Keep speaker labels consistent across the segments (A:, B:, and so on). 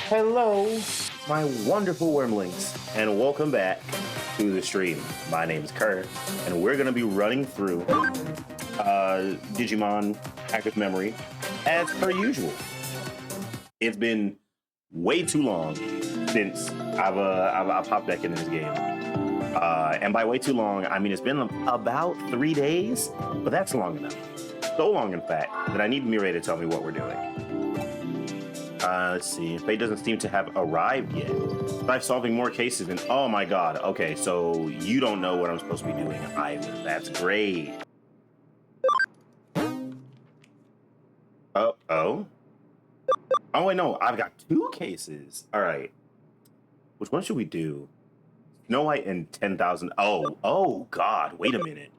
A: Hello, my wonderful wormlings, and welcome back to the stream. My name is Kurt, and we're going to be running through Digimon Active Memory as per usual. It's been way too long since I've popped back into this game. And by way too long, I mean it's been about 3 days, but that's long enough. So long, in fact, that I need Mirai to tell me what we're doing. Let's see. Fate doesn't seem to have arrived yet. By solving more cases than... Oh my god. Okay, so you don't know what I'm supposed to be doing either. That's great. Oh, wait, no. I've got 2 cases. All right. Which one should we do? Snow White and 10,000. Oh, God. Wait a minute.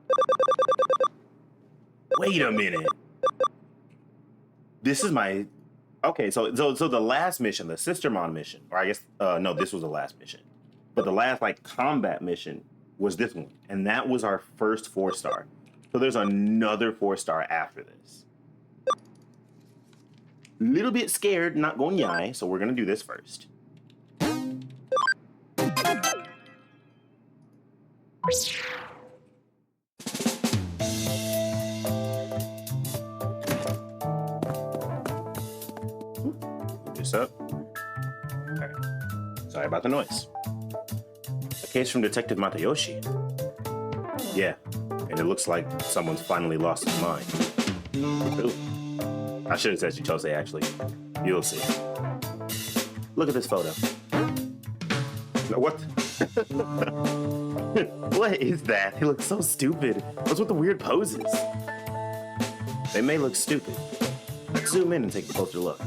A: This is my... Okay, so the last mission, the Sistermon mission, or I guess, no, this was the last mission. But the last, combat mission was this one. And that was our first 4-star. So there's another 4-star after this. Little bit scared, not going yai, so we're going to do this first. This up. All right. Sorry about the noise. A case from Detective Matayoshi. Yeah, and it looks like someone's finally lost his mind. Ooh. I should have said Chitose, actually. You'll see. Look at this photo. What? What is that? He looks so stupid. What's with the weird poses? They may look stupid. Let's zoom in and take a closer look.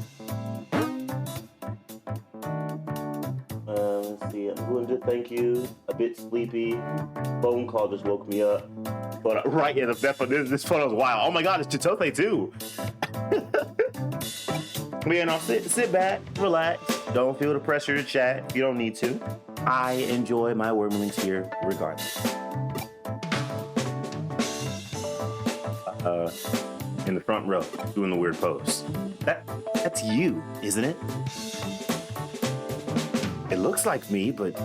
A: Let's see. I'm going to thank you. A bit sleepy. Phone call just woke me up. But right, yeah, this photo is wild. Oh my god, it's Chitose too. You know, sit back, relax. Don't feel the pressure to chat if you don't need to. I enjoy my wormlings here regardless. In the front row, doing the weird pose. That's you, isn't it? It looks like me, but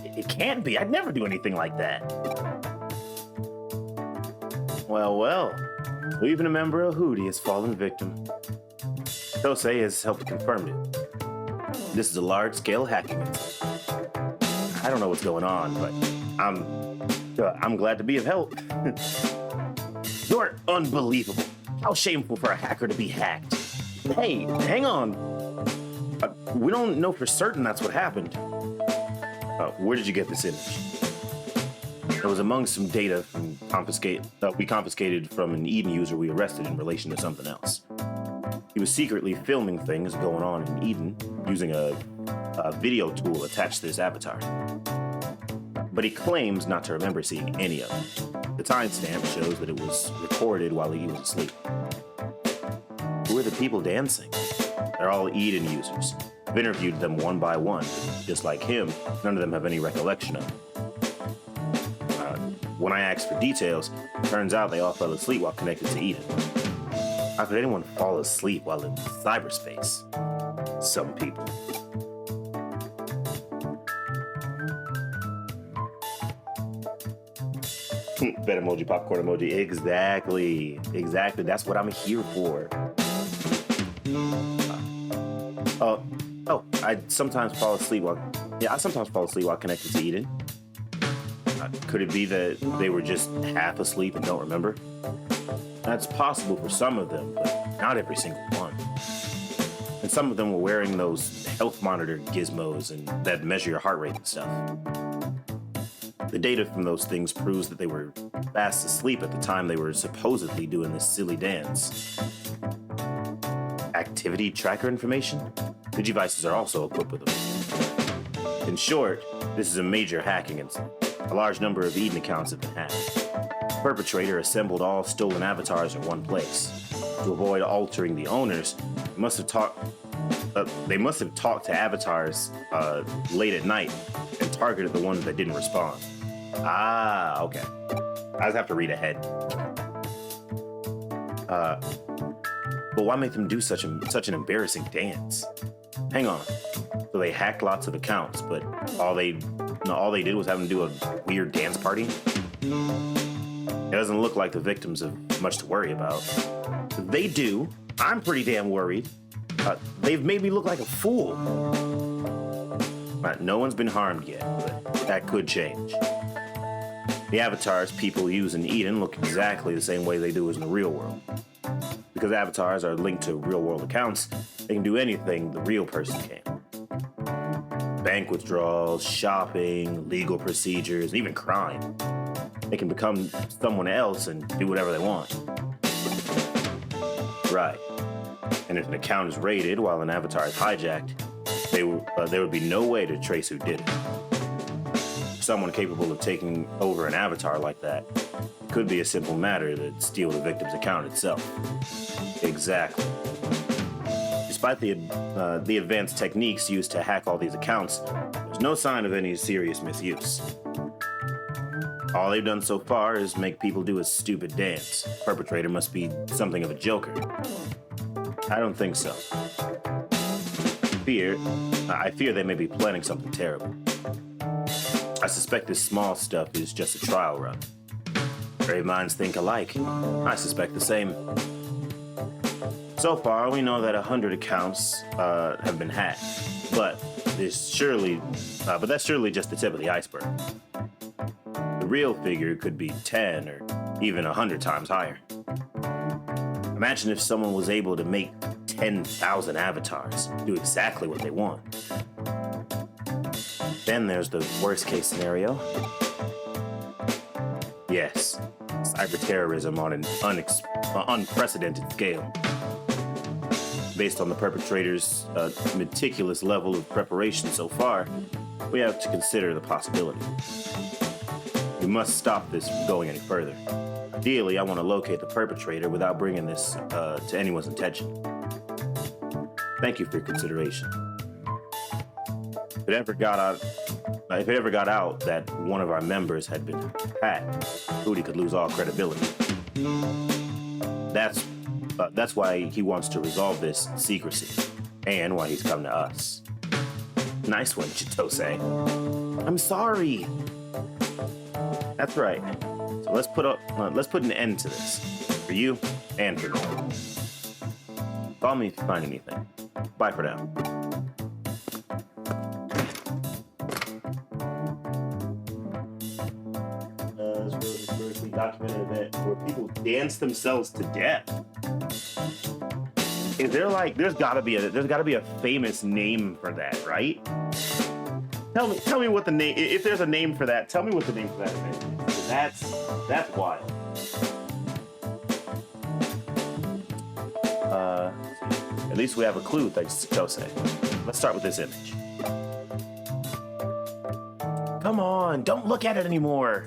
A: it can't be. I'd never do anything like that. Well. Even a member of Hootie has fallen victim. Tosei has helped confirm it. This is a large-scale hacking incident. I don't know what's going on, but I'm glad to be of help. You're unbelievable. How shameful for a hacker to be hacked. Hey, hang on. We don't know for certain that's what happened. Where did you get this image? It was among some data from we confiscated from an Eden user we arrested in relation to something else. He was secretly filming things going on in Eden using a video tool attached to his avatar. But he claims not to remember seeing any of it. The timestamp shows that it was recorded while he was asleep. Who are the people dancing? They're all Eden users. I've interviewed them one by one. Just like him, none of them have any recollection of it. When I asked for details, it turns out they all fell asleep while connected to Eden. How could anyone fall asleep while in cyberspace? Some people. Bet emoji, popcorn emoji. Exactly. That's what I'm here for. I sometimes fall asleep while connected to Eden. Could it be that they were just half asleep and don't remember? That's possible for some of them, but not every single one. And some of them were wearing those health monitor gizmos and that measure your heart rate and stuff. The data from those things proves that they were fast asleep at the time they were supposedly doing this silly dance. Activity tracker information? The devices are also equipped with them. In short, this is a major hacking incident. A large number of Eden accounts have been hacked. The perpetrator assembled all stolen avatars in one place. To avoid altering the owners, they must have talked to avatars late at night and targeted the ones that didn't respond. Ah, okay. I just have to read ahead. But why make them do such an embarrassing dance? Hang on. So they hacked lots of accounts, but all they did was have them do a weird dance party. It doesn't look like the victims have much to worry about. If they do, I'm pretty damn worried. They've made me look like a fool. No one's been harmed yet, but that could change. The avatars people use in Eden look exactly the same way they do as in the real world. Because avatars are linked to real-world accounts, they can do anything the real person can. Bank withdrawals, shopping, legal procedures, even crime. They can become someone else and do whatever they want. Right. And if an account is raided while an avatar is hijacked, there would be no way to trace who did it. Someone capable of taking over an avatar like that, it could be a simple matter to steal the victim's account itself. Exactly. Despite the advanced techniques used to hack all these accounts, there's no sign of any serious misuse. All they've done so far is make people do a stupid dance. The perpetrator must be something of a joker. I don't think so. I fear they may be planning something terrible. I suspect this small stuff is just a trial run. Brave minds think alike. I suspect the same. So far, we know that 100 accounts have been hacked, but that's surely just the tip of the iceberg. The real figure could be 10 or even 100 times higher. Imagine if someone was able to make 10,000 avatars do exactly what they want. Then there's the worst case scenario. Yes, cyber terrorism on an unprecedented scale. Based on the perpetrator's meticulous level of preparation so far, we have to consider the possibility. We must stop this from going any further. Ideally, I want to locate the perpetrator without bringing this to anyone's attention. Thank you for your consideration. If it ever got out that one of our members had been hacked, Hootie could lose all credibility. That's why he wants to resolve this in secrecy, and why he's come to us. Nice one, Chitose. I'm sorry. That's right. So let's put an end to this, for you and for me. Call me if you find anything. Bye for now. This was a historically documented event where people dance themselves to death. Is there there's gotta be a famous name for that, right? Tell me what the name, if there's a name for that, tell me what the name for that event is. That's wild. At least we have a clue, thanks to Jose. Let's start with this image. Come on, don't look at it anymore.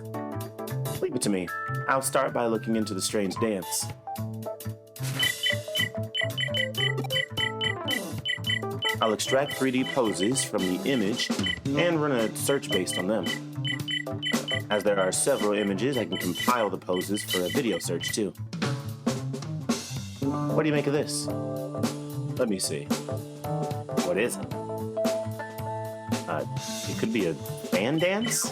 A: Leave it to me. I'll start by looking into the strange dance. I'll extract 3D poses from the image and run a search based on them. As there are several images, I can compile the poses for a video search too. What do you make of this? Let me see. What is it? It could be a fan dance?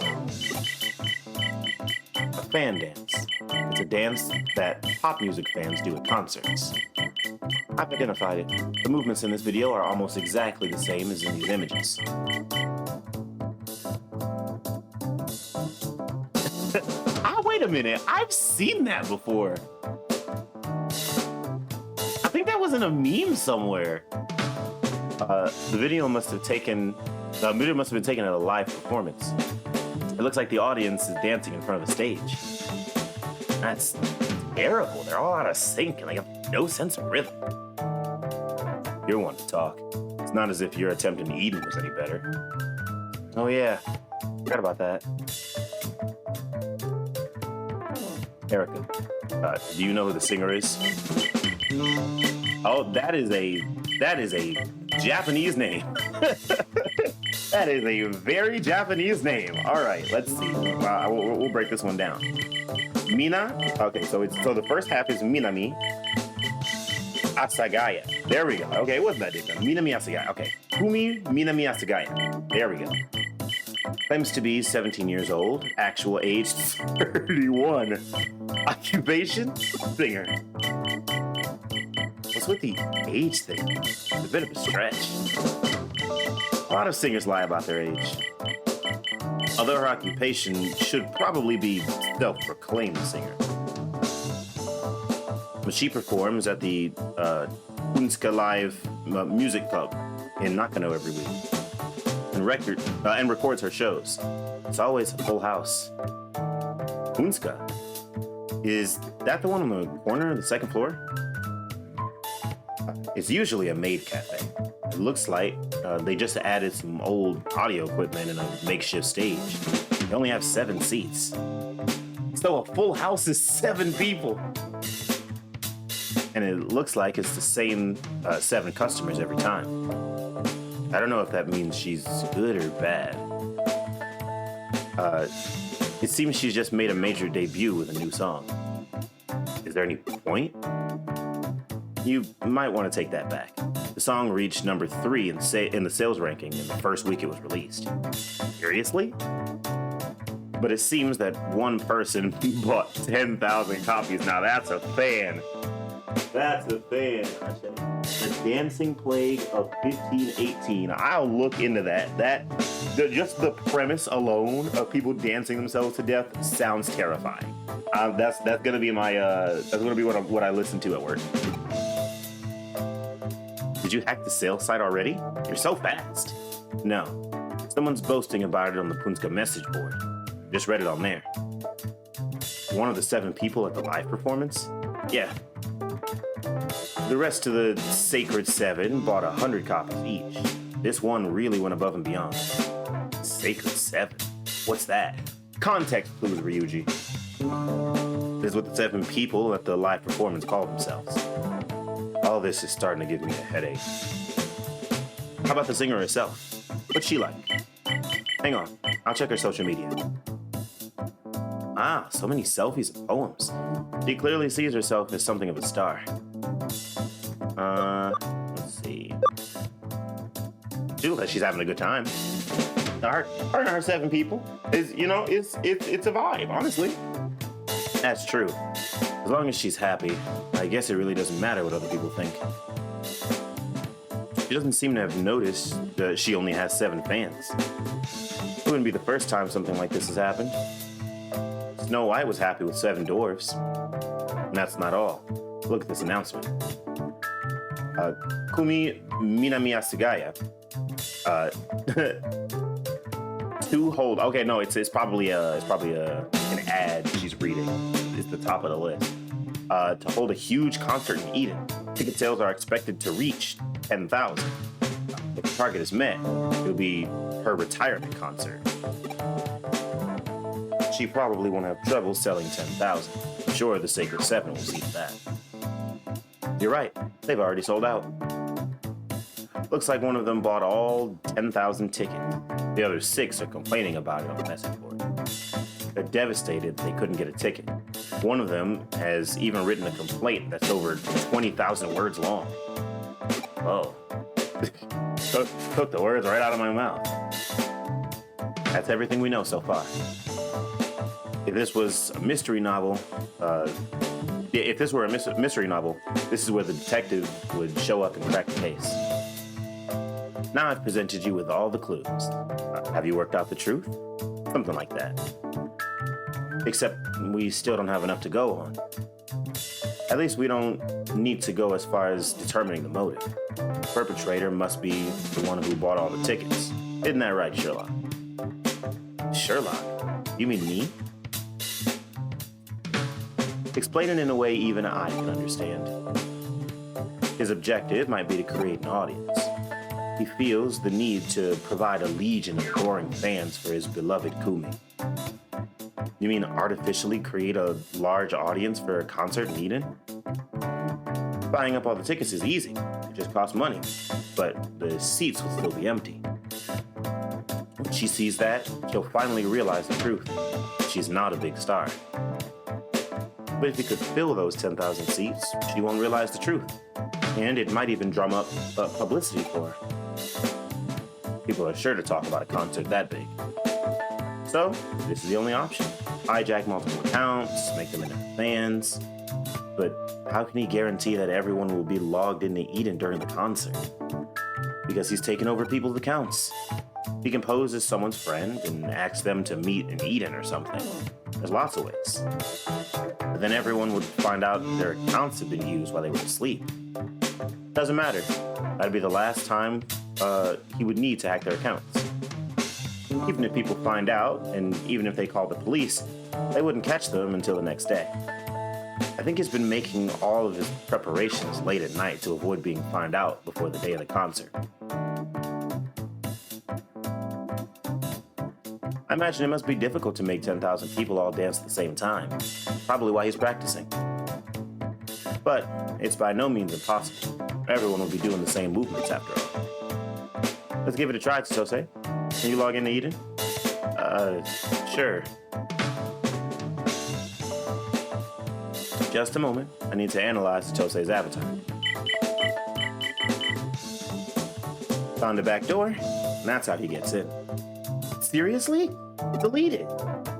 A: A fan dance. It's a dance that pop music fans do at concerts. I've identified it. The movements in this video are almost exactly the same as in these images. Wait a minute. I've seen that before. I think that was in a meme somewhere. The video must have been taken at a live performance. It looks like the audience is dancing in front of the stage. That's terrible. They're all out of sync and they have no sense of rhythm. You're one to talk. It's not as if your attempt in Eden was any better. Oh yeah, forgot about that. Erica, do you know who the singer is? Oh, that is a Japanese name. That is a very Japanese name. All right, let's see. We'll break this one down. Mina. Okay, so the first half is Minami Asagaya. There we go. Okay, it wasn't that different. Minami Asagaya. Okay. Kumi Minami Asagaya. There we go. Claims to be 17 years old. Actual age 31. Occupation? Singer. What's with the age thing? It's a bit of a stretch. A lot of singers lie about their age. Although her occupation should probably be self-proclaimed singer. But she performs at the Punska Live Music Club in Nakano every week and records her shows. It's always a full house. Punska? Is that the one on the corner of the second floor? It's usually a maid cafe. It looks like they just added some old audio equipment and a makeshift stage. They only have 7 seats. So a full house is 7 people. And it looks like it's the same 7 customers every time. I don't know if that means she's good or bad. It seems she's just made a major debut with a new song. Is there any point? You might want to take that back. The song reached number 3 in the sales ranking in the first week it was released. Seriously? But it seems that one person bought 10,000 copies. Now that's a fan. That's a fan. The Dancing Plague of 1518. I'll look into that. Just the premise alone of people dancing themselves to death sounds terrifying. That's gonna be my that's gonna be what I listen to at work. Did you hack the sales site already? You're so fast. No. Someone's boasting about it on the Punska message board. Just read it on there. One of the 7 people at the live performance? Yeah. The rest of the Sacred 7 bought 100 copies each. This one really went above and beyond. Sacred 7? What's that? Context clues, Ryuji. This is what the 7 people at the live performance call themselves. All this is starting to give me a headache. How about the singer herself? What's she like? Hang on, I'll check her social media. Ah, so many selfies and poems. She clearly sees herself as something of a star. Let's see. She looks like she's having a good time. Her and her 7 people is, it's a vibe, honestly. That's true. As long as she's happy, I guess it really doesn't matter what other people think. She doesn't seem to have noticed that she only has 7 fans. It wouldn't be the first time something like this has happened. Snow White was happy with 7 dwarfs. And that's not all. Look at this announcement. Kumi Minami Asagaya. To hold. Okay, no, it's probably an ad she's reading. It's the top of the list. To hold a huge concert in Eden. Ticket sales are expected to reach 10,000. If the target is met, it'll be her retirement concert. She probably won't have trouble selling 10,000. I'm sure the Sacred 7 will see to that. You're right, they've already sold out. Looks like one of them bought all 10,000 tickets. The other 6 are complaining about it on the message board. They're devastated they couldn't get a ticket. One of them has even written a complaint that's over 20,000 words long. Oh. Took the words right out of my mouth. That's everything we know so far. If this was a mystery novel, this is where the detective would show up and crack the case. Now I've presented you with all the clues. Have you worked out the truth? Something like that. Except we still don't have enough to go on. At least we don't need to go as far as determining the motive. The perpetrator must be the one who bought all the tickets. Isn't that right, Sherlock? Sherlock? You mean me? Explain it in a way even I can understand. His objective might be to create an audience. He feels the need to provide a legion of adoring fans for his beloved Kumi. You mean artificially create a large audience for a concert in Eden? Buying up all the tickets is easy. It just costs money. But the seats will still be empty. When she sees that, she'll finally realize the truth. She's not a big star. But if you could fill those 10,000 seats, she won't realize the truth. And it might even drum up publicity for her. People are sure to talk about a concert that big. So, this is the only option. Hijack multiple accounts, make them into fans. But how can he guarantee that everyone will be logged into Eden during the concert? Because he's taken over people's accounts. He can pose as someone's friend and ask them to meet in Eden or something. There's lots of ways. But then everyone would find out their accounts had been used while they were asleep. Doesn't matter. That'd be the last time he would need to hack their accounts. Even if people find out, and even if they call the police, they wouldn't catch them until the next day. I think he's been making all of his preparations late at night to avoid being found out before the day of the concert. I imagine it must be difficult to make 10,000 people all dance at the same time. Probably why he's practicing. But it's by no means impossible. Everyone will be doing the same movements after all. Let's give it a try, Tose. Can you log into Eden? Sure. Just a moment. I need to analyze Tose's avatar. Found a back door, and that's how he gets in. Seriously? Delete it.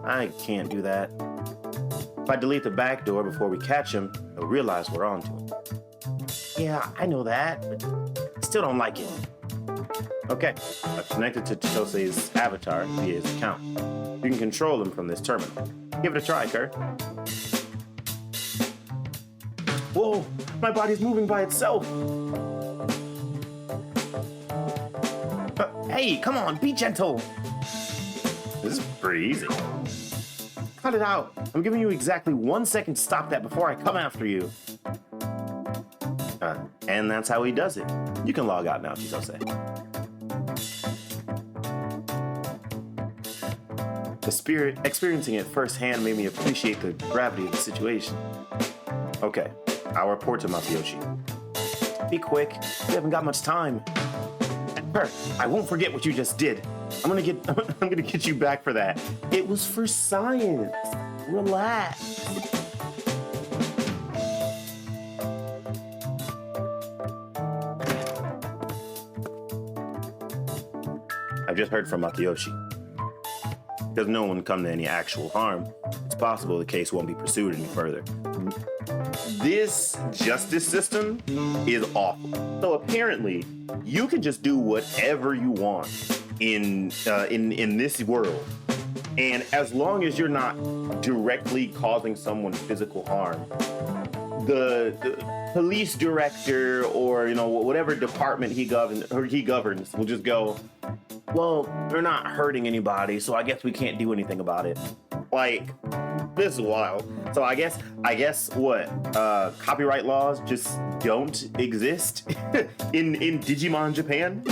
A: I can't do that. If I delete the back door before we catch him, he'll realize we're on to him. Yeah, I know that, but I still don't like it. Okay, I've connected to Tose's avatar via his account. You can control him from this terminal. Give it a try, Kurt. Whoa, my body's moving by itself. Hey, come on, be gentle. This is pretty easy. Cut it out. I'm giving you exactly 1 second to stop that before I come after you. And that's how he does it. You can log out now, Chitose. Experiencing it firsthand made me appreciate the gravity of the situation. Okay, I'll report to Masayoshi. Be quick, we haven't got much time. Kurt, I won't forget what you just did. I'm gonna get you back for that. It was for science. Relax. I've just heard from Masayoshi. Because no one come to any actual harm, it's possible the case won't be pursued any further. This justice system is awful. So apparently, you can just do whatever you want in this world, and as long as you're not directly causing someone physical harm, the police director or whatever department he governs will just go, well, they're not hurting anybody, so I guess we can't do anything about it. Like, this is wild. So I guess what? Copyright laws just don't exist in Digimon Japan?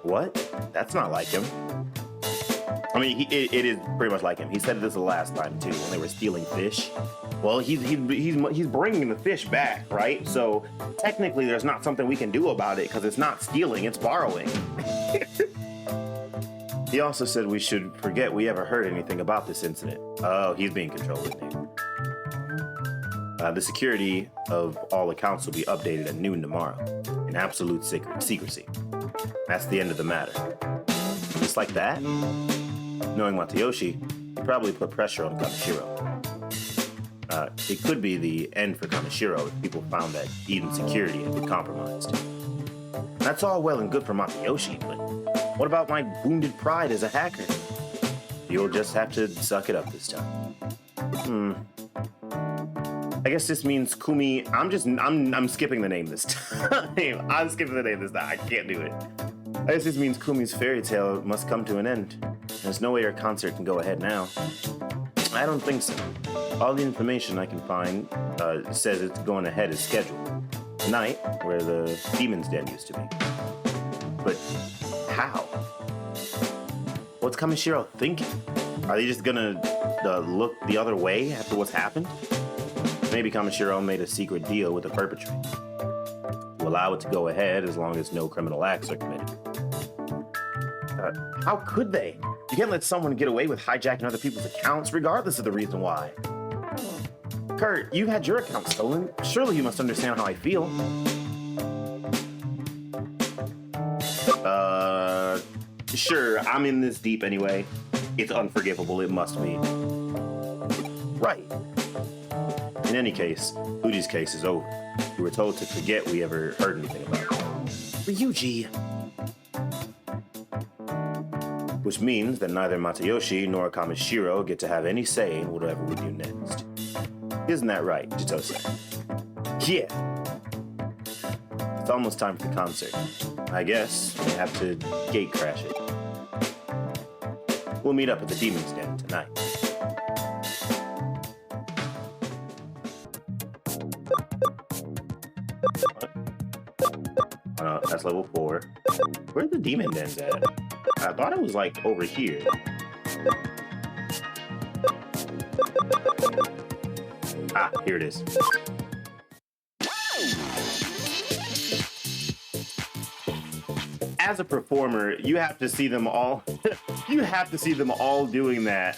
A: What? That's not like him. I mean, it is pretty much like him. He said this the last time too, when they were stealing fish. Well, he's bringing the fish back, right? So technically, there's not something we can do about it because it's not stealing, it's borrowing. He also said we should forget we ever heard anything about this incident. Oh, he's being controlled, isn't he? The security of all accounts will be updated at noon tomorrow, in absolute secrecy. That's the end of the matter. Just like that? Knowing Masayoshi, he probably put pressure on Kaneshiro. It could be the end for Kaneshiro if people found that Eden's security had been compromised. That's all well and good for Masayoshi, but what about my wounded pride as a hacker? You'll just have to suck it up this time. I guess this means Kumi. I'm skipping the name this time. I'm skipping the name this time. I can't do it. I guess this means Kumi's fairy tale must come to an end. There's no way her concert can go ahead now. I don't think so. All the information I can find says it's going ahead as scheduled. Tonight, where the Demon's Den used to be. But how? What's Kaneshiro thinking? Are they just gonna look the other way after what's happened? Maybe Kaneshiro made a secret deal with the perpetrator to allow it to go ahead as long as no criminal acts are committed. How could they? You can't let someone get away with hijacking other people's accounts regardless of the reason why. Kurt, you had your account stolen. Surely you must understand how I feel. Sure, I'm in this deep anyway. It's unforgivable, it must be. Right. In any case, Fuji's case is over. We were told to forget we ever heard anything about it. Ryuji! Which means that neither Matayoshi nor Kamishiro get to have any say in whatever we do next. Isn't that right, Chitose? Yeah! It's almost time for the concert. I guess we have to gate crash it. We'll meet up at the Demon's Den tonight. Oh no, that's level 4. Where are the Demon Dens at? I thought it was like over here. Ah, here it is. As a performer, you have to see them all. You have to see them all doing that,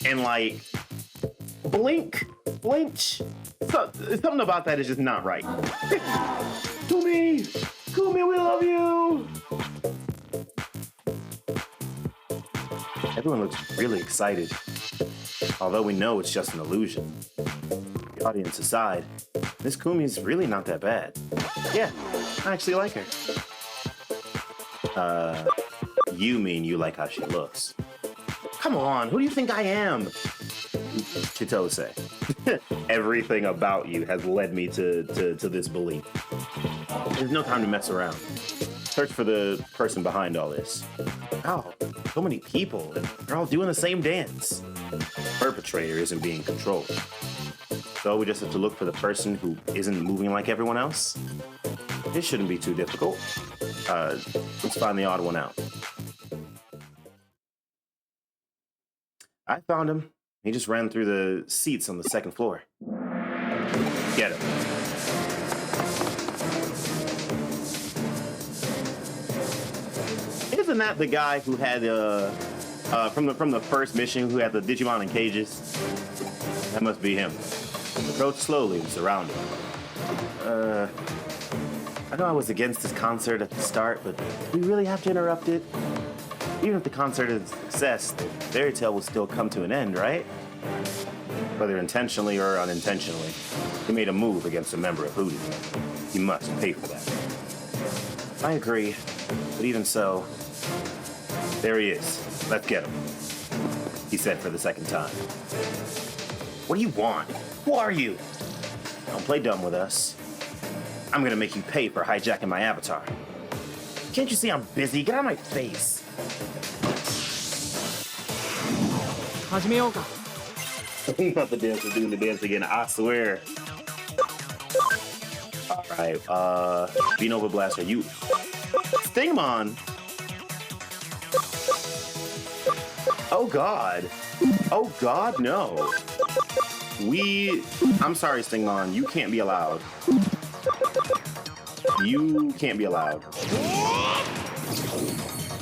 A: and like, blink, flinch. Something about that is just not right. Kumi, we love you. Everyone looks really excited, although we know it's just an illusion. The audience aside, Miss Kumi's really not that bad. Yeah, I actually like her. You mean you like how she looks? Come on, who do you think I am? Chitose. Everything about you has led me to this belief. There's no time to mess around. Search for the person behind all this. Oh, so many people, and they're all doing the same dance. The perpetrator isn't being controlled. So we just have to look for the person who isn't moving like everyone else. It shouldn't be too difficult. Let's find the odd one out. I found him. He just ran through the seats on the second floor. Get him. Isn't that the guy who had from the first mission who had the Digimon in cages? That must be him. Approach slowly and surround him. I know I was against this concert at the start, but we really have to interrupt it. Even if the concert is a success, the fairy tale will still come to an end, right? Whether intentionally or unintentionally, he made a move against a member of Hootie. He must pay for that. I agree, but even so, there he is. Let's get him. He said for the second time. What do you want? Who are you? Don't play dumb with us. I'm gonna make you pay for hijacking my avatar. Can't you see I'm busy? Get out of my face.
B: 始めようか。
A: Not the dance, we're doing the dance again, I swear. Alright, Nova Blaster, you. Stingmon! Oh god. Oh god, no. I'm sorry, Stingmon, you can't be allowed. You can't be allowed.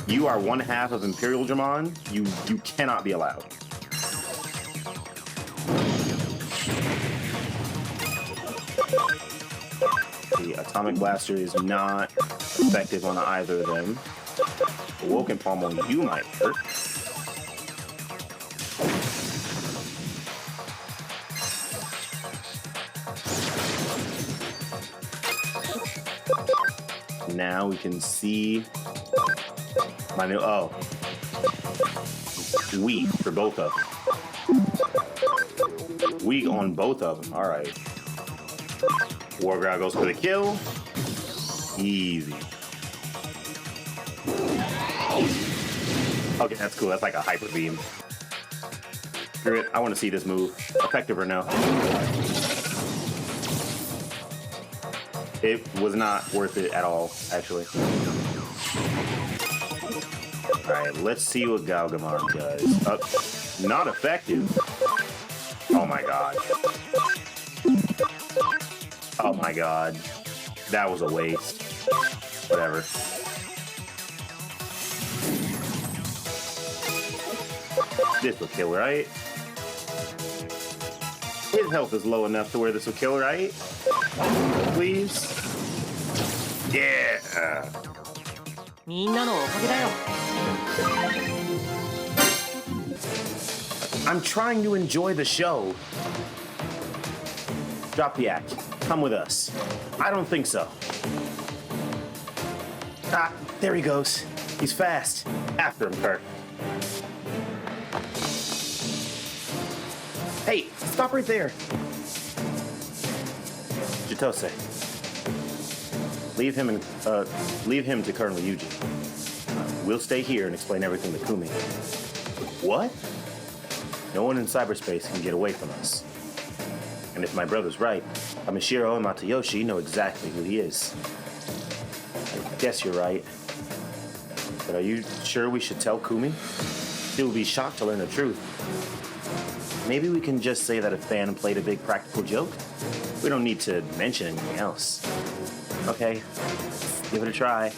A: You are one half of Imperial Dramon. You cannot be allowed. The Atomic Blaster is not effective on either of them. Woken Palm on you might hurt. Now we can see my new, weak for both of them. Weak on both of them, alright. Wargrowl goes for the kill. Easy. Okay, that's cool, that's like a hyper beam. Screw it, I want to see this move. Effective or no? It was not worth it at all, actually. Alright, let's see what Galgamon does. Not effective. Oh my god. Oh my god. That was a waste. Whatever. This will kill, right? His health is low enough to where this will kill, right? Please? Yeah!
B: みんなのおかげだよ。
A: I'm trying to enjoy the show. Drop the act. Come with us. I don't think so. Ah, there he goes. He's fast. After him, Kurt. Hey, stop right there. Chitose. Leave him to Colonel Yuji. We'll stay here and explain everything to Kumi. What? No one in cyberspace can get away from us. And if my brother's right, Amashiro and Matayoshi know exactly who he is. I guess you're right. But are you sure we should tell Kumi? She will be shocked to learn the truth. Maybe we can just say that a fan played a big practical joke? We don't need to mention anything else. Okay, give it a try.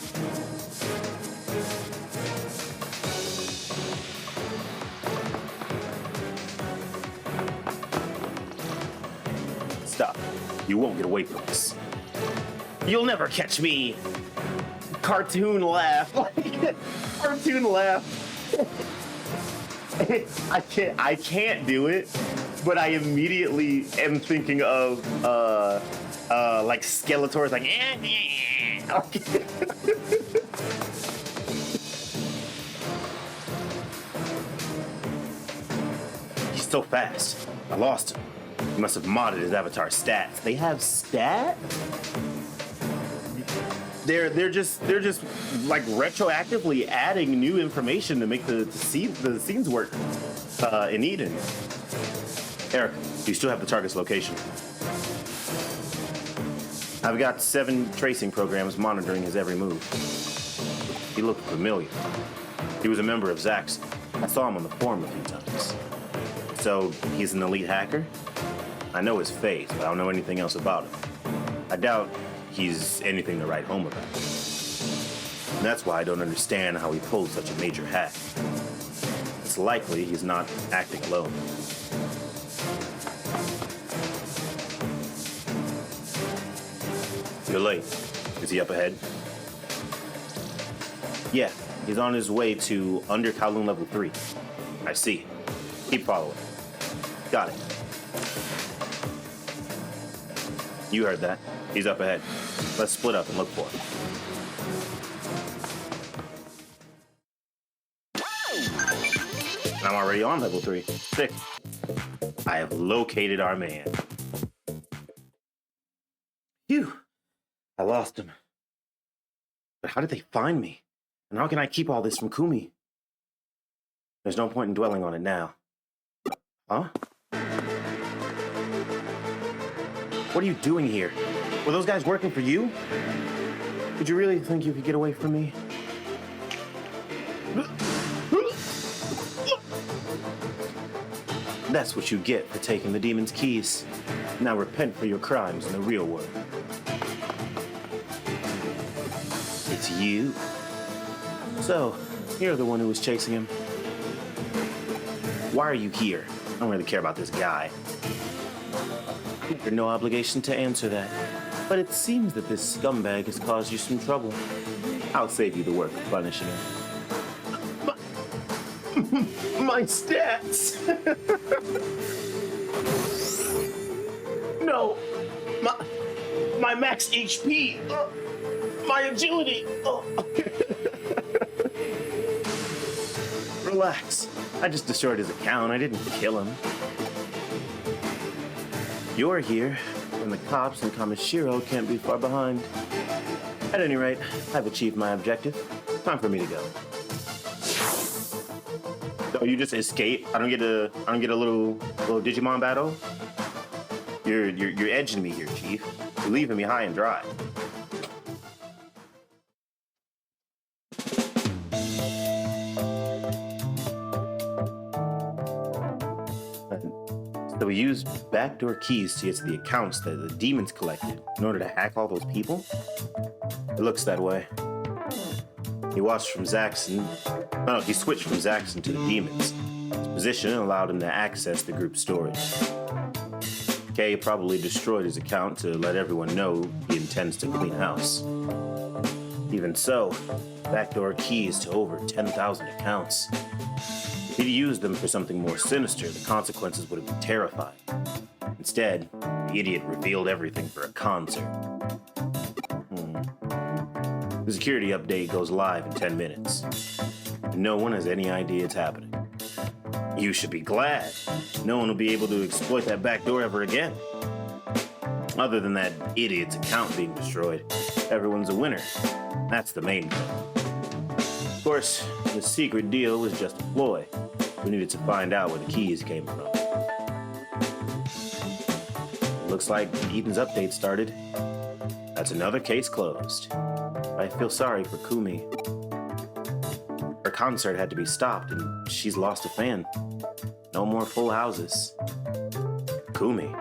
A: Stop. You won't get away from this. You'll never catch me! Cartoon laugh. Cartoon laugh. I can't do it, but I immediately am thinking of like Skeletor's like He's so fast. I lost him. He must have modded his avatar's stats. They have stats? They're just like retroactively adding new information to make the scenes work in Eden. Eric, you still have the target's location. I've got 7 tracing programs monitoring his every move. He looked familiar. He was a member of Zack's. I saw him on the forum a few times. So he's an elite hacker? I know his face, but I don't know anything else about him. I doubt he's anything to write home about. And that's why I don't understand how he pulled such a major hack. It's likely he's not acting alone. You're late. Is he up ahead? Yeah, he's on his way to under Kowloon level 3. I see. Keep following. Got it. You heard that. He's up ahead. Let's split up and look for him. I'm already on level 3. Sick. I have located our man. Phew. I lost him. But how did they find me? And how can I keep all this from Kumi? There's no point in dwelling on it now. Huh? What are you doing here? Were those guys working for you? Did you really think you could get away from me? That's what you get for taking the demon's keys. Now repent for your crimes in the real world. It's you. So, you're the one who was chasing him. Why are you here? I don't really care about this guy. You're no obligation to answer that. But it seems that this scumbag has caused you some trouble. I'll save you the work of punishing him. My stats! No! My max HP! My agility! Relax. I just destroyed his account. I didn't kill him. You're here, and the cops and Kamishiro can't be far behind. At any rate, I've achieved my objective. Time for me to go. Oh, you just escape? I don't get a little Digimon battle? You're edging me here, Chief. You're leaving me high and dry. So we used backdoor keys to get to the accounts that the demons collected in order to hack all those people? It looks that way. He switched from Zaxxon to the demons. His position allowed him to access the group's storage. Kay probably destroyed his account to let everyone know he intends to clean house. Even so, backdoor keys to over 10,000 accounts. If he'd used them for something more sinister, the consequences would have been terrifying. Instead, the idiot revealed everything for a concert. The security update goes live in 10 minutes. No one has any idea it's happening. You should be glad. No one will be able to exploit that backdoor ever again. Other than that idiot's account being destroyed, everyone's a winner. That's the main thing. Of course, the secret deal was just a ploy. We needed to find out where the keys came from. Looks like Eden's update started. That's another case closed. I feel sorry for Kumi. Her concert had to be stopped and she's lost a fan. No more full houses. Kumi.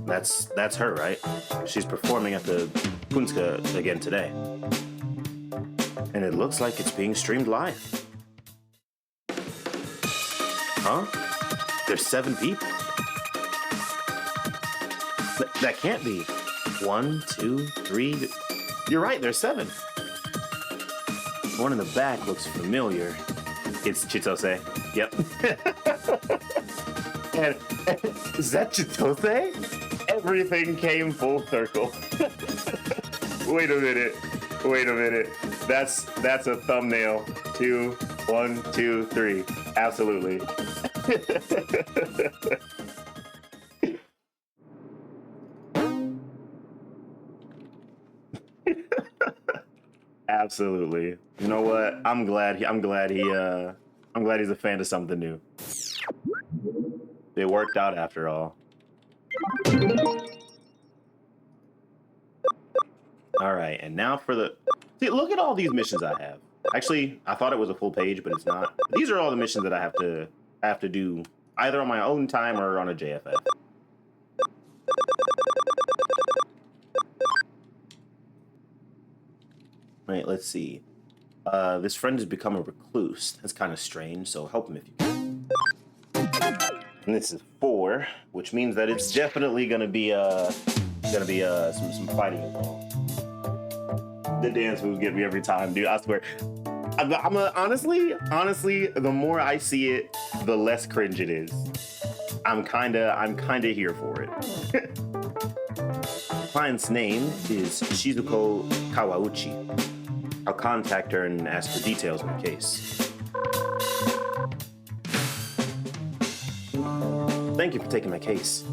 A: That's her, right? She's performing at the Punska again today. And it looks like it's being streamed live. Huh? There's 7 people. That can't be. 1, 2, 3. You're right, there's 7. One in the back looks familiar. It's Chitose. Yep. and is that Chitose? Everything came full circle. Wait a minute. That's a thumbnail. 2, 1, 2, 3. Absolutely. Absolutely. You know what? I'm glad he's a fan of something new. It worked out after all. All right, and now for the... See, look at all these missions I have. Actually, I thought it was a full page, but it's not. These are all the missions that I have to do either on my own time or on a JFF. Right, let's see. This friend has become a recluse. That's kind of strange, so help him if you can. And this is 4, which means that it's definitely gonna be some fighting involved. The dance moves get me every time, dude. I swear. Honestly, the more I see it, the less cringe it is. I'm kinda here for it. Client's name is Shizuko Kawauchi. I'll contact her and ask for details on the case. Thank you for taking my case.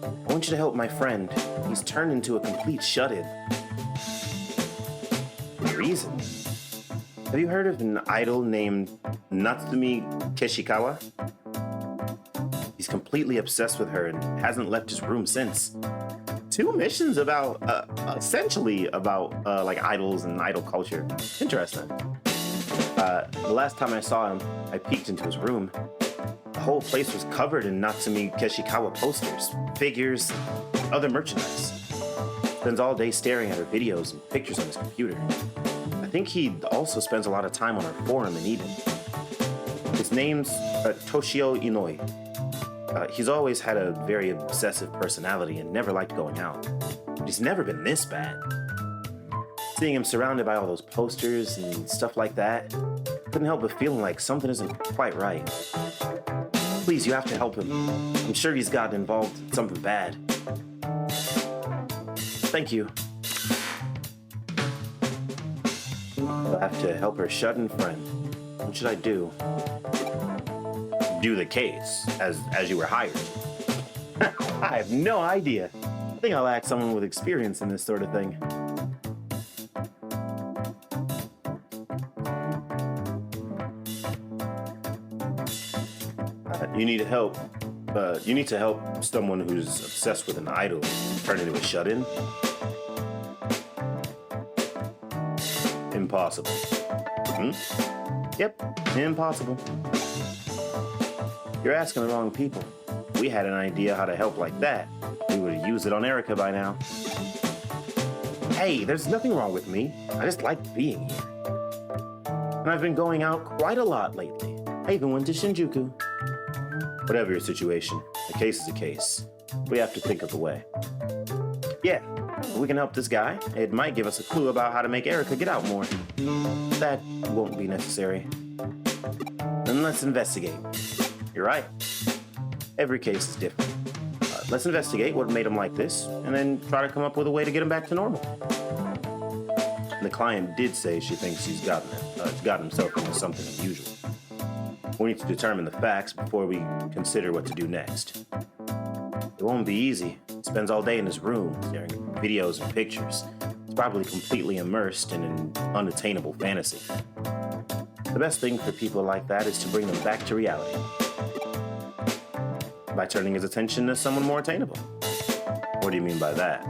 A: I want you to help my friend. He's turned into a complete shut-in. Reason? Have you heard of an idol named Natsumi Keshikawa? He's completely obsessed with her and hasn't left his room since. 2 missions about, essentially about, like idols and idol culture. Interesting. The last time I saw him, I peeked into his room. The whole place was covered in Natsumi Keshikawa posters, figures, other merchandise. Spends all day staring at her videos and pictures on his computer. I think he also spends a lot of time on her forum in Eden. His name's Toshio Inoi. He's always had a very obsessive personality and never liked going out. But he's never been this bad. Seeing him surrounded by all those posters and stuff like that, couldn't help but feeling like something isn't quite right. Please, you have to help him. I'm sure he's gotten involved in something bad. Thank you. I'll have to help her shut-in friend. What should I do? Do the case, as you were hired. I have no idea. I think I'll ask someone with experience in this sort of thing. You need help. You need to help someone who's obsessed with an idol turn into a shut-in. Impossible. Yep, impossible. You're asking the wrong people. If we had an idea how to help like that, we would have used it on Erica by now. Hey, there's nothing wrong with me. I just like being here. And I've been going out quite a lot lately. I even went to Shinjuku. Whatever your situation, a case is a case. We have to think of a way. Yeah, if we can help this guy, it might give us a clue about how to make Erica get out more. That won't be necessary. Then let's investigate. You're right. Every case is different. Let's investigate what made him like this, and then try to come up with a way to get him back to normal. The client did say she thinks he's gotten himself into something unusual. We need to determine the facts before we consider what to do next. It won't be easy. He spends all day in his room, staring at videos and pictures. He's probably completely immersed in an unattainable fantasy. The best thing for people like that is to bring them back to reality by turning his attention to someone more attainable. What do you mean by that?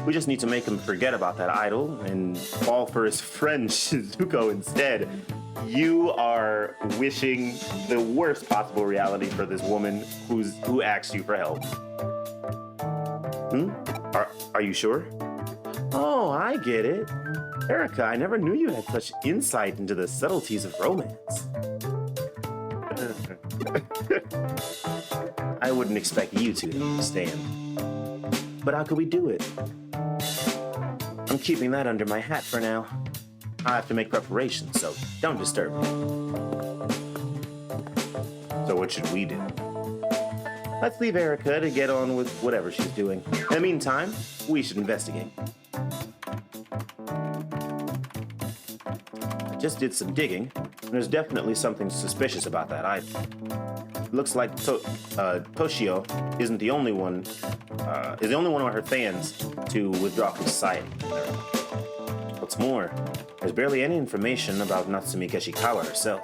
A: We just need to make him forget about that idol and fall for his friend Shizuko instead. You are wishing the worst possible reality for this woman who asks you for help. Are you sure? Oh, I get it. Erica, I never knew you had such insight into the subtleties of romance. I wouldn't expect you to understand. But how could we do it? I'm keeping that under my hat for now. I have to make preparations, so don't disturb me. So what should we do? Let's leave Erica to get on with whatever she's doing. In the meantime, we should investigate. I just did some digging, and there's definitely something suspicious about that item. Looks like Toshio isn't the only one. Is the only one of her fans to withdraw from society. What's more, there's barely any information about Natsumi Keshikawa herself.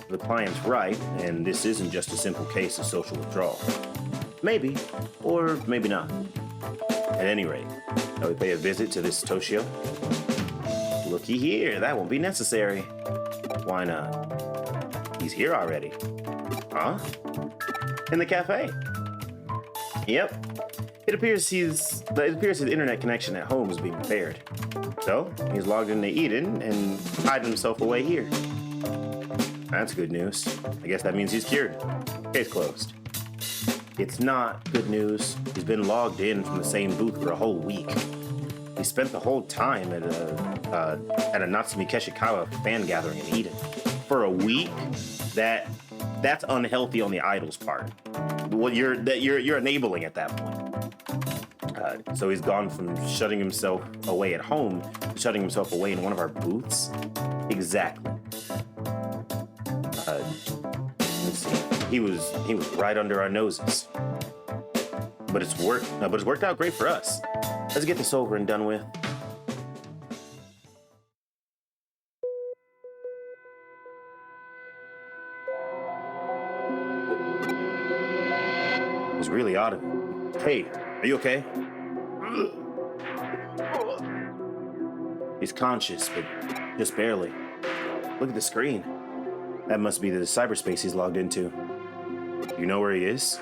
A: The client's right, and this isn't just a simple case of social withdrawal. Maybe, or maybe not. At any rate, shall we pay a visit to this Toshio? Looky here, that won't be necessary. Why not? He's here already. Huh? In the cafe. Yep. It appears his internet connection at home is being repaired. So, he's logged into Eden and hiding himself away here. That's good news. I guess that means he's cured. Case closed. It's not good news. He's been logged in from the same booth for a whole week. He spent the whole time at a Natsumi Keshikawa fan gathering in Eden. For a week? That's unhealthy on the idol's part. What you're enabling at that point. So he's gone from shutting himself away at home to shutting himself away in one of our booths? Exactly. Let's see. He was right under our noses. But it's worked out great for us. Let's get this over and done with. He's really out of it. Hey, are you okay? He's conscious, but just barely. Look at the screen. That must be the cyberspace he's logged into. You know where he is?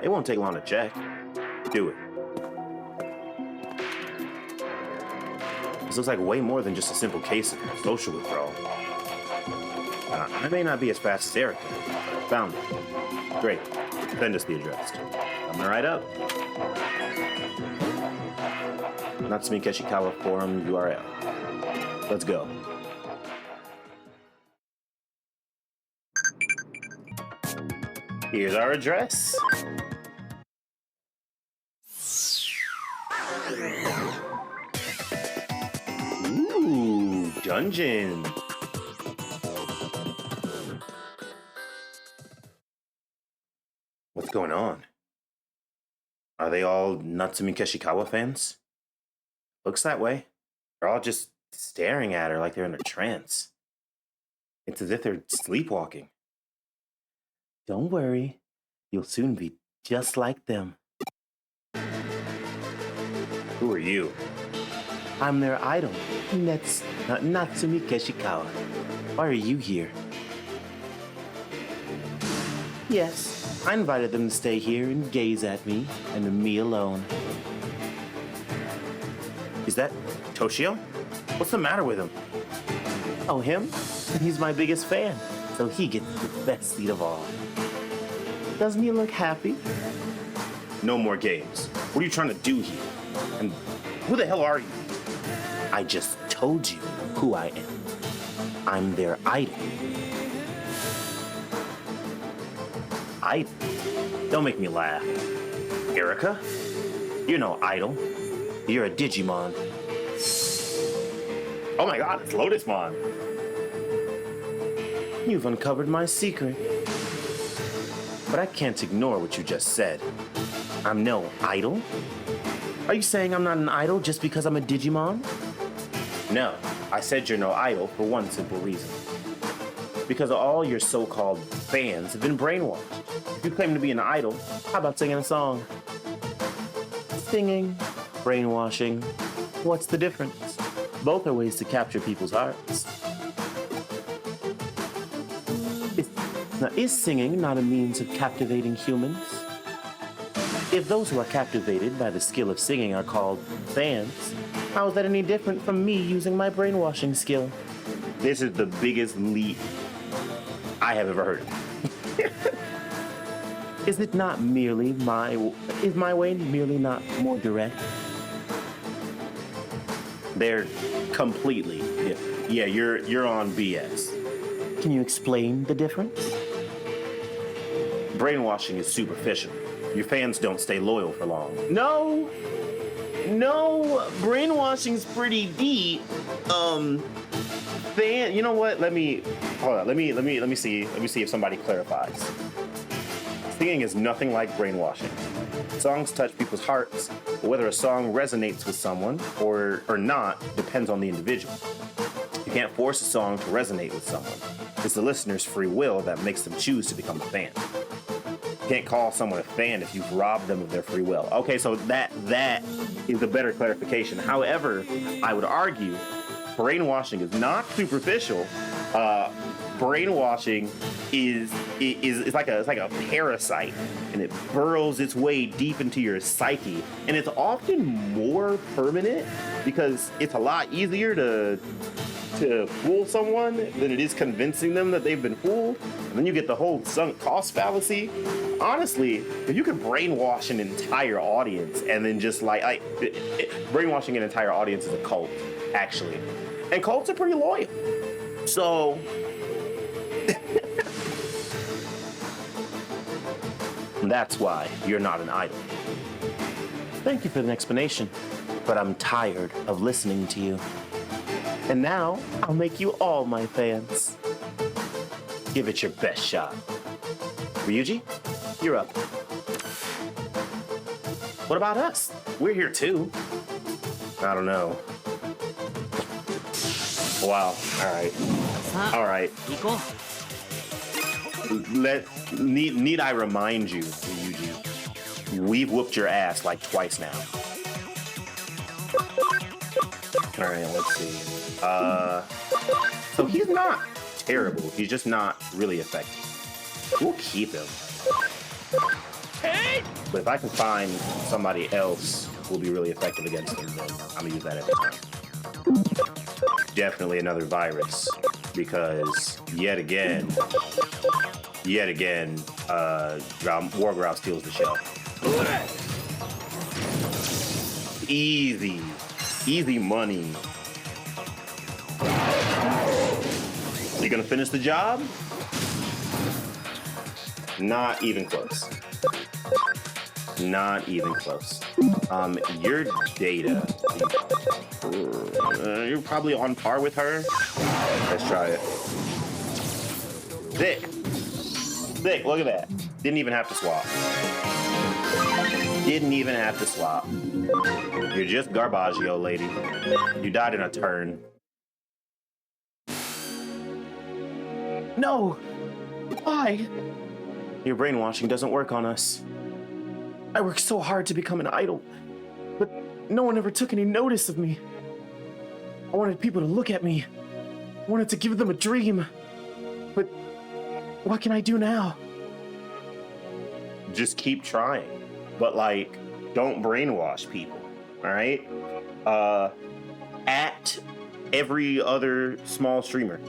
A: It won't take long to check. Do it. This looks like way more than just a simple case of social withdrawal. I may not be as fast as Eric. Found it. Great. Send us the address. Coming right up. Natsumi Keshikawa Forum URL. Let's go. Here's our address. Ooh, dungeon. What's going on? Are they all Natsumi Keshikawa fans? Looks that way. They're all just staring at her like they're in a trance. It's as if they're sleepwalking. Don't worry. You'll soon be just like them. Who are you? I'm their idol, Natsumi Keshikawa. Why are you here? Yes, I invited them to stay here and gaze at me, and me alone. Is that Toshio? What's the matter with him? Oh, him? He's my biggest fan, so he gets the best seat of all. Doesn't he look happy? No more games. What are you trying to do here? And who the hell are you? I just told you who I am. I'm their idol. Idol? Don't make me laugh. Erica? You're no idol. You're a Digimon. Oh my god, it's Lotusmon. You've uncovered my secret. But I can't ignore what you just said. I'm no idol? Are you saying I'm not an idol just because I'm a Digimon? No, I said you're no idol for one simple reason. Because all your so-called fans have been brainwashed. If you claim to be an idol, how about singing a song? Singing, brainwashing, what's the difference? Both are ways to capture people's hearts. Is singing not a means of captivating humans? If those who are captivated by the skill of singing are called fans, how is that any different from me using my brainwashing skill? This is the biggest leap I have ever heard. Is my way merely not more direct? They're completely different. Yeah, you're on BS. Can you explain the difference? Brainwashing is superficial. Your fans don't stay loyal for long. No, brainwashing's pretty deep. You know what? Let me see if somebody clarifies. Singing is nothing like brainwashing. Songs touch people's hearts, but whether a song resonates with someone or not depends on the individual. You can't force a song to resonate with someone. It's the listener's free will that makes them choose to become a fan. You can't call someone a fan if you've robbed them of their free will. Okay, so that is a better clarification. However, I would argue brainwashing is not superficial. Brainwashing is like a parasite, and it burrows its way deep into your psyche, and it's often more permanent because it's a lot easier to fool someone than it is convincing them that they've been fooled. And then you get the whole sunk cost fallacy. Honestly, if you could brainwash an entire audience and then just brainwashing an entire audience is a cult, actually. And cults are pretty loyal. So that's why you're not an idol. Thank you for the explanation, but I'm tired of listening to you. And now, I'll make you all my fans. Give it your best shot. Ryuji, you're up. What about us? We're here too. I don't know. Wow, alright. Need I remind you, Ryuji, we've whooped your ass like twice now. Alright, let's see. So he's not terrible. He's just not really effective. We'll keep him. But if I can find somebody else who will be really effective against him, then I'm gonna use that every time. Definitely another virus, because yet again, Wargrowl steals the show. Easy money. Are you gonna finish the job? Not even close. Not even close. Your data, you're probably on par with her. Let's try it. Thick, look at that. Didn't even have to swap. You're just Garbaggio, lady. You died in a turn. No! Why? Your brainwashing doesn't work on us. I worked so hard to become an idol, but no one ever took any notice of me. I wanted people to look at me. I wanted to give them a dream. But what can I do now? Just keep trying. But don't brainwash people, all right? At every other small streamer.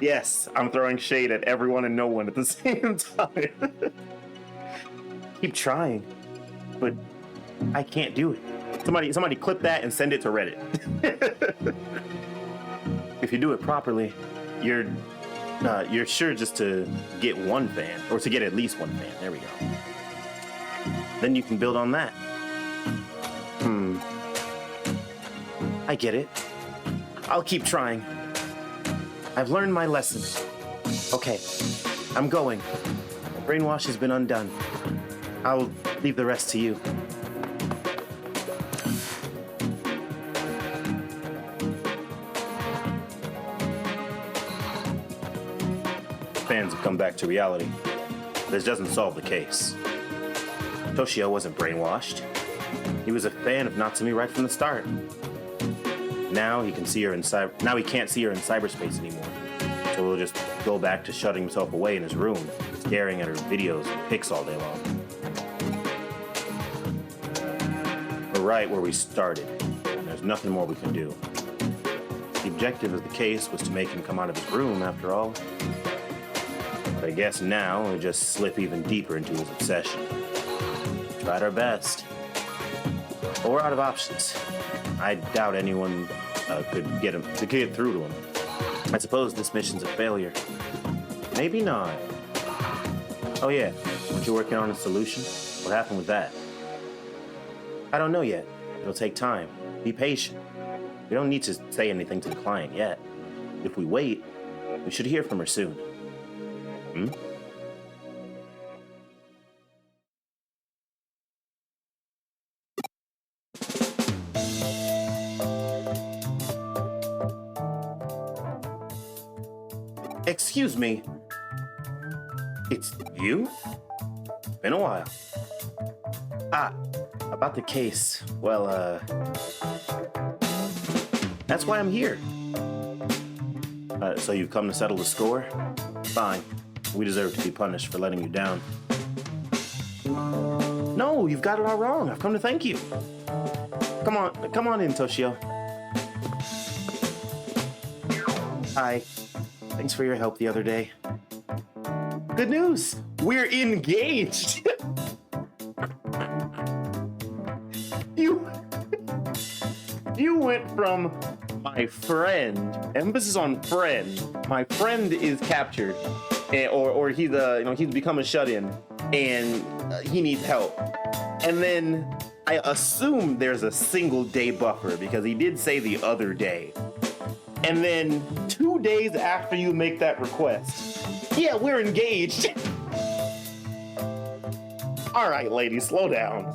A: Yes, I'm throwing shade at everyone and no one at the same time. Keep trying, but I can't do it. Somebody clip that and send it to Reddit. If you do it properly, you're sure just to get one fan, or to get at least one fan. There we go. Then you can build on that. I get it. I'll keep trying. I've learned my lesson. Okay, I'm going. Brainwash has been undone. I'll leave the rest to you. Fans have come back to reality. This doesn't solve the case. Toshio wasn't brainwashed. He was a fan of Natsumi right from the start. Now he can see her in Now he can't see her in cyberspace anymore. So he'll just go back to shutting himself away in his room, staring at her videos and pics all day long. We're right where we started. There's nothing more we can do. The objective of the case was to make him come out of his room, after all. But I guess now we'll just slip even deeper into his obsession. Tried our best. But we're out of options. I doubt anyone could get through to him. I suppose this mission's a failure. Maybe not. Oh yeah, aren't you working on a solution? What happened with that? I don't know yet. It'll take time. Be patient. We don't need to say anything to the client yet. If we wait, we should hear from her soon. Excuse me. It's you? Been a while. About the case. Well, that's why I'm here. So you've come to settle the score? Fine. We deserve to be punished for letting you down. No, you've got it all wrong. I've come to thank you. Come on in, Toshio. Hi. Thanks for your help the other day. Good news! We're engaged! You went from my friend, emphasis on friend. My friend is captured, or he's he's become a shut-in, and he needs help. And then I assume there's a single day buffer because he did say the other day. And then 2 days after you make that request, yeah, we're engaged. All right, lady, slow down.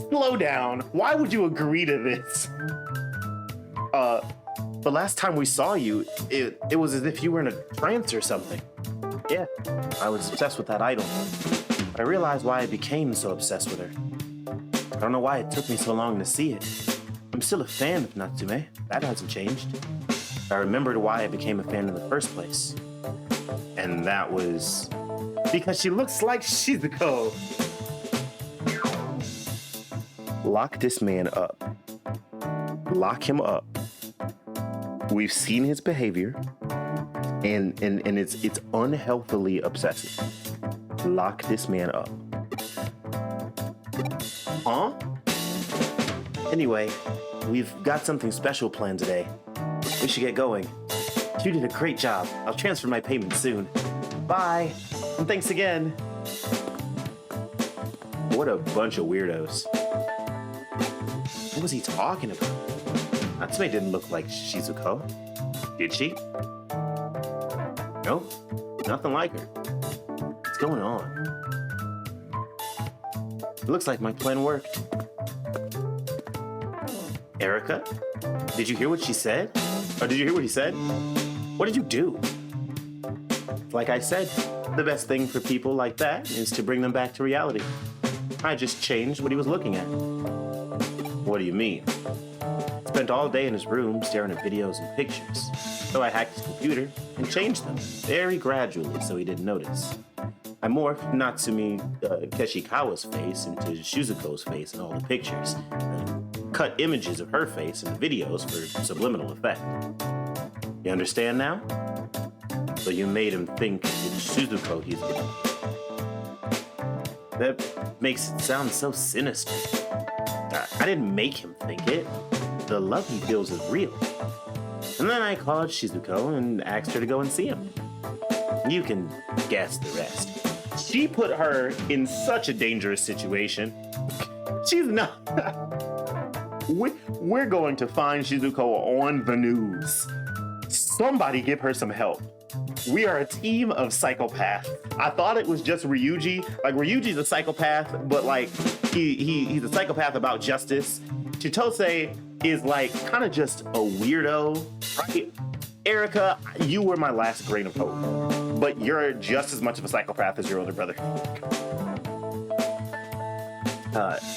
A: Slow down. Why would you agree to this? The last time we saw you, it was as if you were in a trance or something. Yeah, I was obsessed with that idol. But I realized why I became so obsessed with her. I don't know why it took me so long to see it. I'm still a fan of Natsume. That hasn't changed. I remembered why I became a fan in the first place. And that was because she looks like Shizuko. Lock this man up. Lock him up. We've seen his behavior, and it's unhealthily obsessive. Lock this man up. Huh? Anyway, we've got something special planned today. We should get going. You did a great job. I'll transfer my payment soon. Bye, and thanks again. What a bunch of weirdos. What was he talking about? Natsume didn't look like Shizuko. Did she? Nope, nothing like her. What's going on? It looks like my plan worked. Erica? Did you hear what she said? Or did you hear what he said? What did you do? Like I said, the best thing for people like that is to bring them back to reality. I just changed what he was looking at. What do you mean? Spent all day in his room staring at videos and pictures. So I hacked his computer and changed them very gradually so he didn't notice. I morphed Natsumi Keshikawa's face into Shizuko's face in all the pictures, and cut images of her face in the videos for subliminal effect. You understand now? So you made him think it's Shizuko he's with. That makes it sound so sinister. I didn't make him think it. The love he feels is real. And then I called Shizuko and asked her to go and see him. You can guess the rest. She put her in such a dangerous situation. She's not. We're going to find Shizuko on the news. Somebody give her some help. We are a team of psychopaths. I thought it was just Ryuji. Like, Ryuji's a psychopath, but like he's a psychopath about justice. Chitose is like kind of just a weirdo, right? Erica, you were my last grain of hope, but you're just as much of a psychopath as your older brother.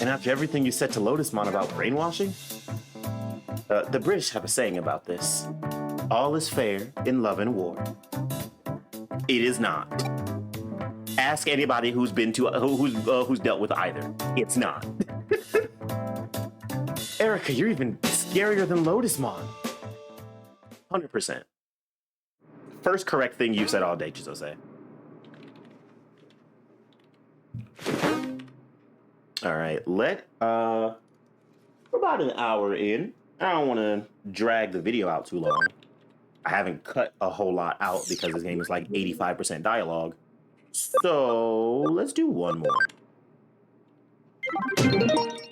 A: And after everything you said to Lotusmon about brainwashing, the British have a saying about this. All is fair in love and war. It is not. Ask anybody who's been to who's dealt with either. It's not. Erica, you're even scarier than Lotusmon. 100%. First correct thing you've said all day, Chizose. All right, we're about an hour in. I don't want to drag the video out too long. I haven't cut a whole lot out because this game is like 85% dialogue. So let's do one more.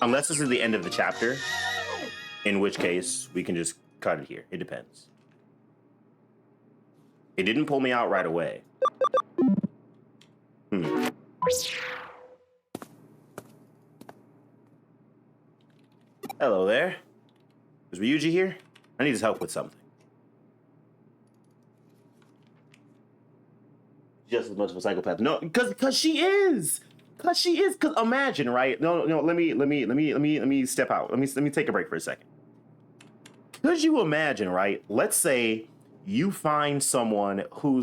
A: Unless this is the end of the chapter, in which case we can just cut it here. It depends. It didn't pull me out right away. Hello there. Is Ryuji here? I need his help with something. Just as much of a psychopath. No, because she is. Because imagine, right? No. Let me step out. Let me take a break for a second. Could you imagine, right? Let's say you find someone who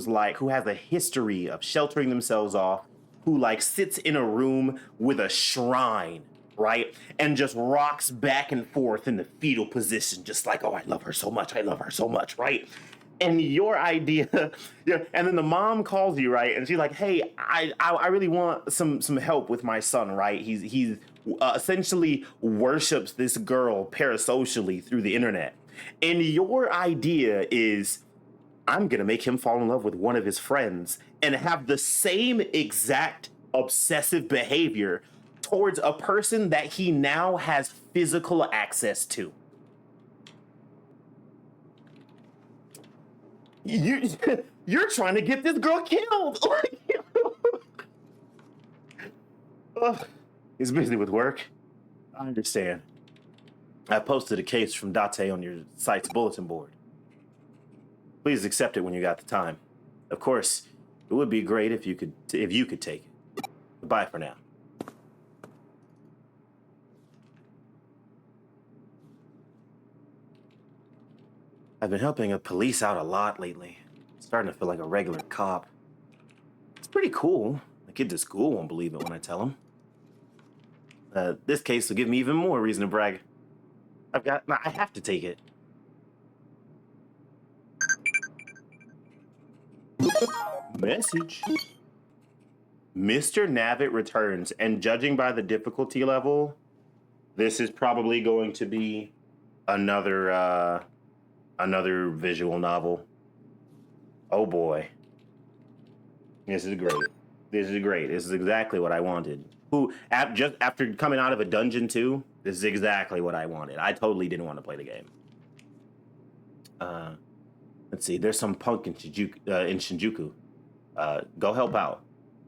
A: has a history of sheltering themselves off, who like sits in a room with a shrine, right? And just rocks back and forth in the fetal position, just like, oh, I love her so much, right? And your idea, yeah, and then the mom calls you, right? And she's like, hey, I really want some help with my son, right? He's essentially worships this girl parasocially through the internet. And your idea is, I'm gonna make him fall in love with one of his friends and have the same exact obsessive behavior towards a person that he now has physical access to. You're trying to get this girl killed. He's busy with work. I understand. I posted a case from Date on your site's bulletin board. Please accept it when you got the time. Of course, it would be great if you could take it. Goodbye for now. I've been helping the police out a lot lately. Starting to feel like a regular cop. It's pretty cool. The kids at school won't believe it when I tell them. This case will give me even more reason to brag. I have to take it. Message. Mr. Navitt returns, and judging by the difficulty level, this is probably going to be another visual novel. Oh boy. This is great. This is exactly what I wanted. Just after coming out of a dungeon too, this is exactly what I wanted. I totally didn't want to play the game. Let's see. There's some punk in Shinjuku. Go help out.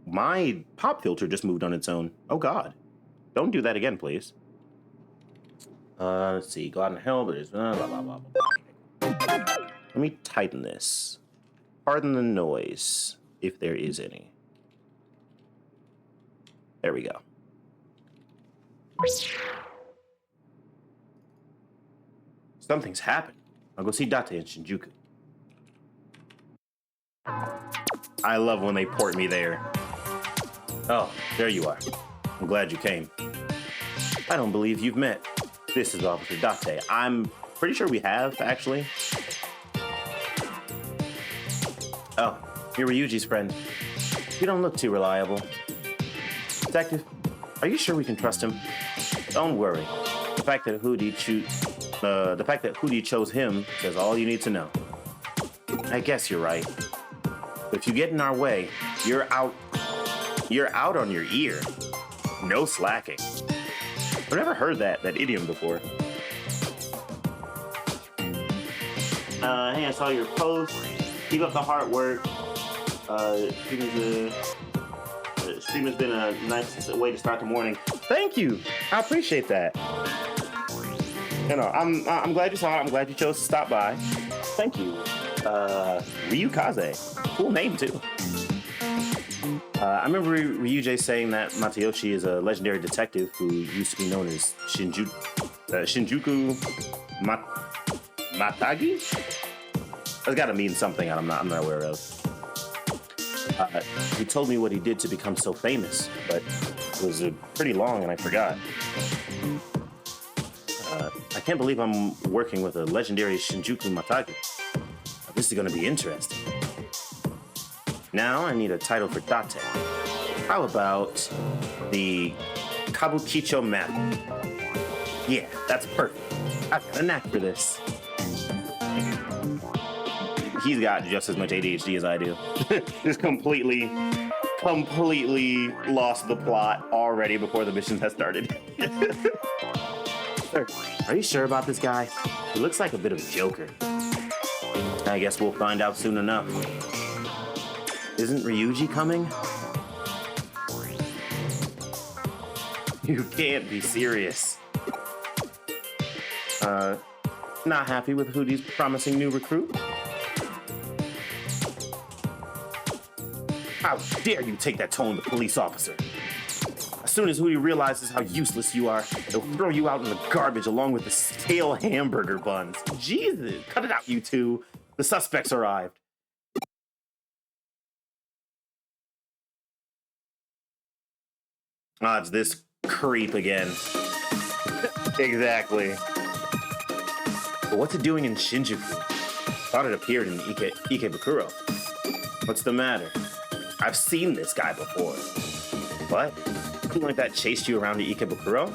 A: My pop filter just moved on its own. Oh God. Don't do that again, please. Let's see. Go out and help. There's blah, blah, blah, blah, blah. Let me tighten this. Pardon the noise, if there is any. There we go. Something's happened. I'll go see Date in Shinjuku. I love when they port me there. Oh, there you are. I'm glad you came. I don't believe you've met. This is Officer Date. I'm pretty sure we have, actually. Oh, You're Ryuji's friend. You don't look too reliable. Detective, are you sure we can trust him? Don't worry. The fact that Hootie chose him says all you need to know. I guess you're right. But if you get in our way, you're out. You're out on your ear. No slacking. I've never heard that idiom before. Hey, I saw your post. Keep up the hard work. Stream has been a nice way to start the morning. Thank you. I appreciate that. You know, I'm glad you saw it. I'm glad you chose to stop by. Thank you. Ryukaze. Cool name too. I remember Ryujay saying that Matayoshi is a legendary detective who used to be known as Shinjuku Matagi? That's gotta mean something I'm not aware of. He told me what he did to become so famous, but it was pretty long and I forgot. I can't believe I'm working with a legendary Shinjuku Matagi. This is gonna be interesting. Now I need a title for Date. How about the Kabukicho map? Yeah, that's perfect. I've got a knack for this. He's got just as much ADHD as I do. Just completely lost the plot already before the mission has started. Sir, are you sure about this guy? He looks like a bit of a joker. I guess we'll find out soon enough. Isn't Ryuji coming? You can't be serious. Not happy with Hootie's promising new recruit? How dare you take that tone to police officer? As soon as Hootie realizes how useless you are, they'll throw you out in the garbage along with the stale hamburger buns. Jesus, cut it out, you two. The suspects arrived. Ah, it's this creep again. Exactly. But what's it doing in Shinjuku? Thought it appeared in Ikebukuro. What's the matter? I've seen this guy before. What? Something like that chased you around to Ikebukuro?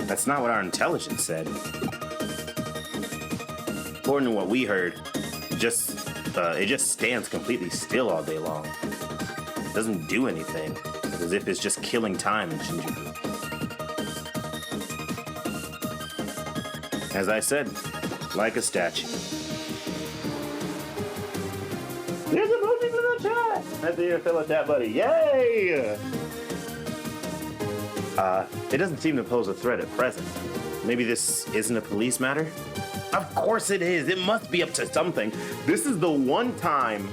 A: That's not what our intelligence said. According to what we heard, it just stands completely still all day long. It doesn't do anything. As if it's just killing time in Shinjuku. As I said, like a statue. There's emojis in the chat! That's your fellow chat buddy. Yay! It doesn't seem to pose a threat at present. Maybe this isn't a police matter? Of course it is. It must be up to something. This is the one time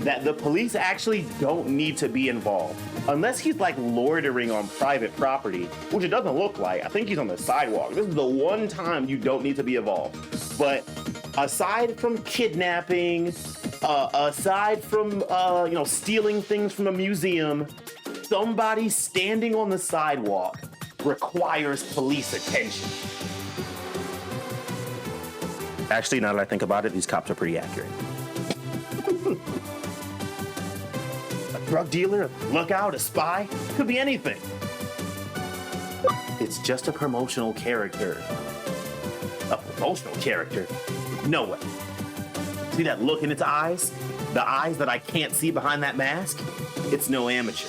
A: that the police actually don't need to be involved. Unless he's like loitering on private property, which it doesn't look like. I think he's on the sidewalk. This is the one time you don't need to be involved. But aside from kidnapping, aside from stealing things from a museum, somebody standing on the sidewalk requires police attention. Actually, now that I think about it, these cops are pretty accurate. Drug dealer, a lookout, a spy, could be anything. It's just a promotional character. A promotional character? No way. See that look in its eyes? The eyes that I can't see behind that mask? It's no amateur.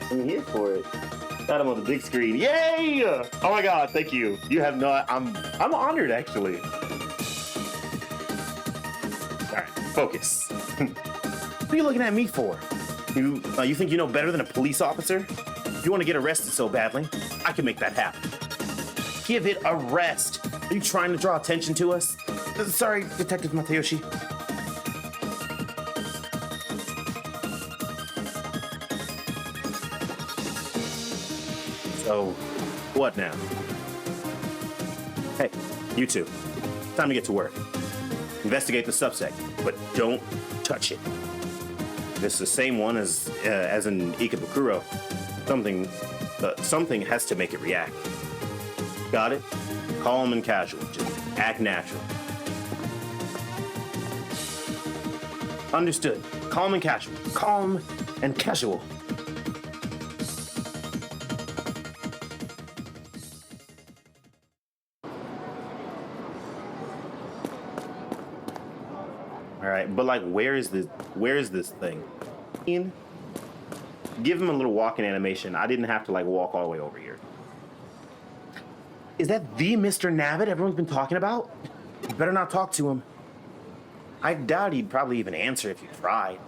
A: I'm here for it. Got him on the big screen. Yay! Oh my god, thank you. You have not. I'm honored actually. Focus. What are you looking at me for? You think you know better than a police officer? If you want to get arrested so badly, I can make that happen. Give it a rest. Are you trying to draw attention to us? Sorry, Detective Matayoshi. So, what now? Hey, you two. Time to get to work. Investigate the suspect, but don't touch it. This is the same one as in Ikebukuro. Something has to make it react. Got it? Calm and casual. Just act natural. Understood. Calm and casual. Calm and casual. All right, but like, where is this thing? Ian, give him a little walking animation. I didn't have to like walk all the way over here. Is that the Mr. Nabbit everyone's been talking about? You better not talk to him. I doubt he'd probably even answer if you tried.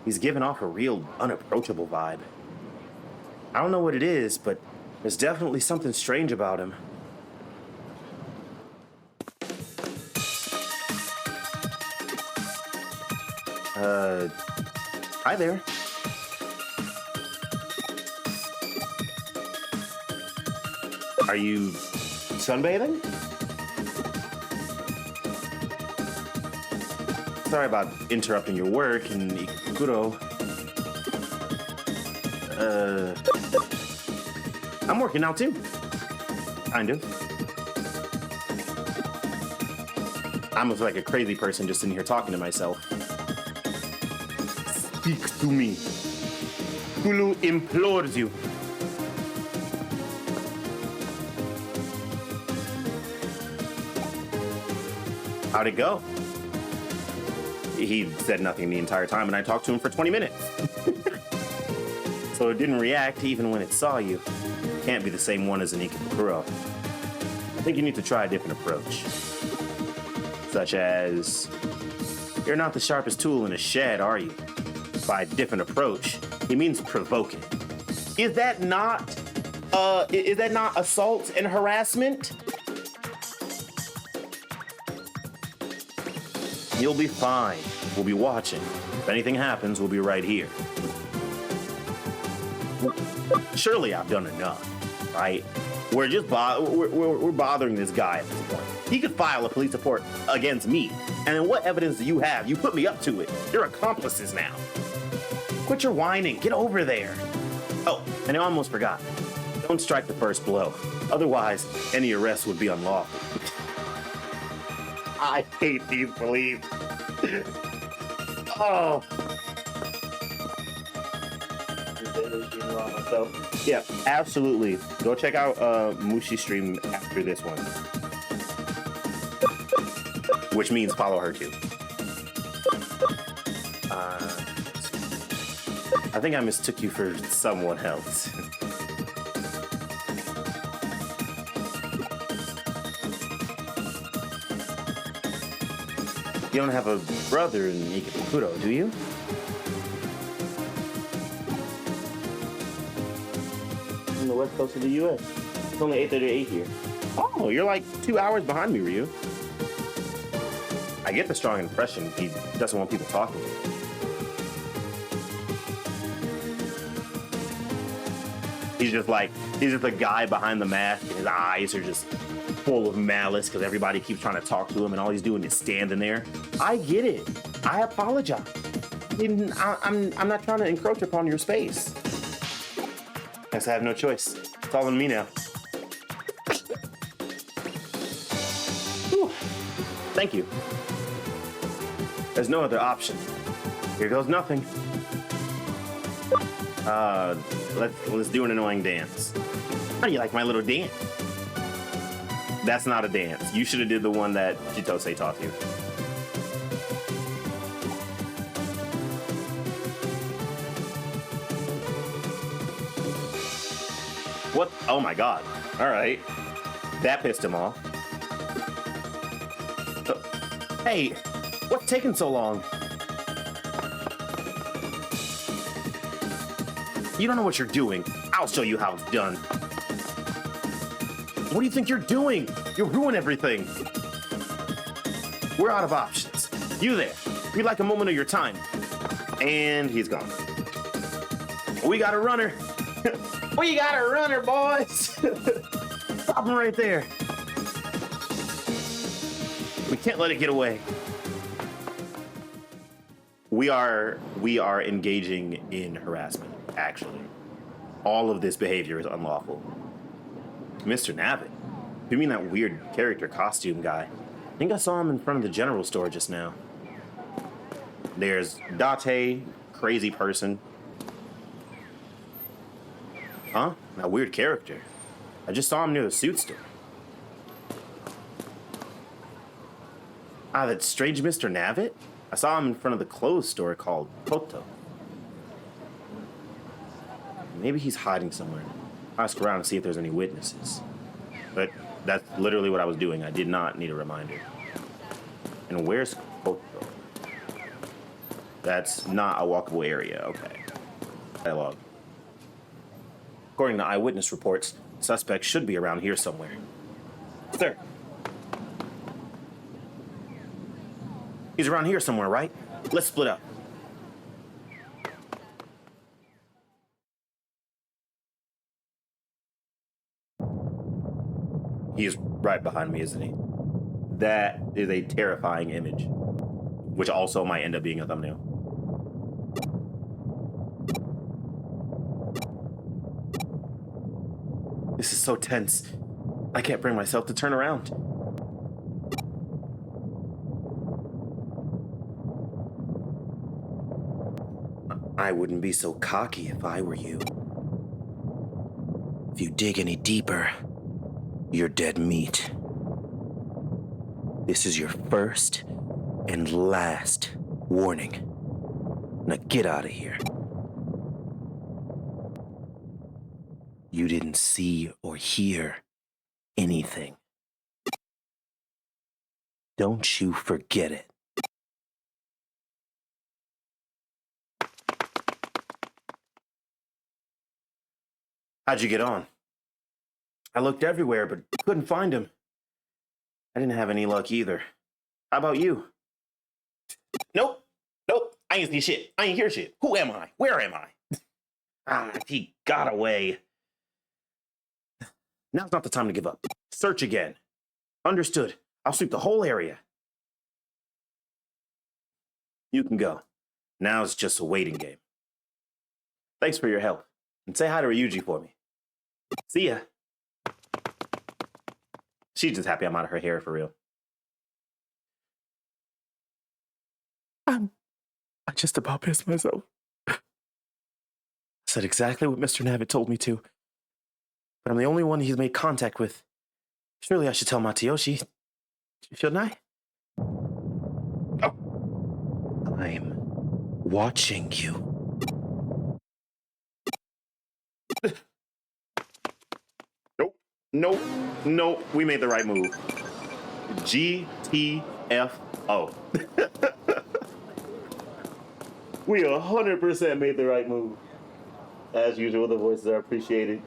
A: He's giving off a real unapproachable vibe. I don't know what it is, but there's definitely something strange about him. Hi there. Are you sunbathing? Sorry about interrupting your work in Ikebukuro. I'm working out too. Kind of. I'm like a crazy person just sitting here talking to myself. Speak to me. Hulu implores you. How'd it go? He said nothing the entire time, and I talked to him for 20 minutes. So it didn't react even when it saw you. Can't be the same one as an Ikebukuro. I think you need to try a different approach. Such as, you're not the sharpest tool in a shed, are you? By a different approach, he means provoking. Is that not assault and harassment? You'll be fine. We'll be watching. If anything happens, we'll be right here. Surely I've done enough, right? We're just we're bothering this guy at this point. He could file a police report against me. And then what evidence do you have? You put me up to it. You're accomplices now. Quit your whining. Get over there. Oh, and I almost forgot. Don't strike the first blow. Otherwise, any arrest would be unlawful. I hate these police. Oh. So, yeah, absolutely. Go check out Mushi's stream after this one. Which means follow her too. I think I mistook you for someone else. You don't have a brother in Ikebukuro, do you? On the west coast of the U.S. It's only 8:38 here. Oh, you're like 2 hours behind me, Ryu. I get the strong impression he doesn't want people talking to him. He's just a guy behind the mask, and his eyes are just full of malice because everybody keeps trying to talk to him, and all he's doing is standing there. I get it. I apologize. I'm not trying to encroach upon your space. Guess I have no choice. It's all on me now. Whew. Thank you. There's no other option. Here goes nothing. Let's do an annoying dance. How do you like my little dance? That's not a dance. You should have did the one that Chitose taught you. What? Oh my god. All right. That pissed him off. Hey, what's taking so long? You don't know what you're doing. I'll show you how it's done. What do you think you're doing? You'll ruin everything. We're out of options. You there. We'd like a moment of your time. And he's gone. We got a runner. We got a runner, boys. Stop him right there. We can't let it get away. We are engaging in harassment, actually. All of this behavior is unlawful. Mr. Nabbit? You mean that weird character costume guy? I think I saw him in front of the general store just now. There's Date, crazy person. Huh? A weird character. I just saw him near the suit store. Ah, that strange Mr. Navitt? I saw him in front of the clothes store called Poto. Maybe he's hiding somewhere. I'll ask around and see if there's any witnesses. But that's literally what I was doing. I did not need a reminder. And where's Poto? That's not a walkable area. Okay. Dialogue. According to eyewitness reports, the suspect should be around here somewhere. Sir. He's around here somewhere, right? Let's split up. He's right behind me, isn't he? That is a terrifying image, which also might end up being a thumbnail. This is so tense. I can't bring myself to turn around. I wouldn't be so cocky if I were you. If you dig any deeper, you're dead meat. This is your first and last warning. Now get out of here. You didn't see or hear anything. Don't you forget it. How'd you get on? I looked everywhere, but couldn't find him. I didn't have any luck either. How about you? Nope. I ain't see shit. I ain't hear shit. Who am I? Where am I? He got away. Now's not the time to give up. Search again. Understood. I'll sweep the whole area. You can go. Now it's just a waiting game. Thanks for your help. And say hi to Ryuji for me. See ya. She's just happy I'm out of her hair for real. I just about pissed myself. I said exactly what Mr. Navitt told me to. But I'm the only one he's made contact with. Surely I should tell Matayoshi. Shouldn't I? Oh. I'm watching you. Nope. We made the right move. GTFO. We 100% made the right move. As usual, the voices are appreciated.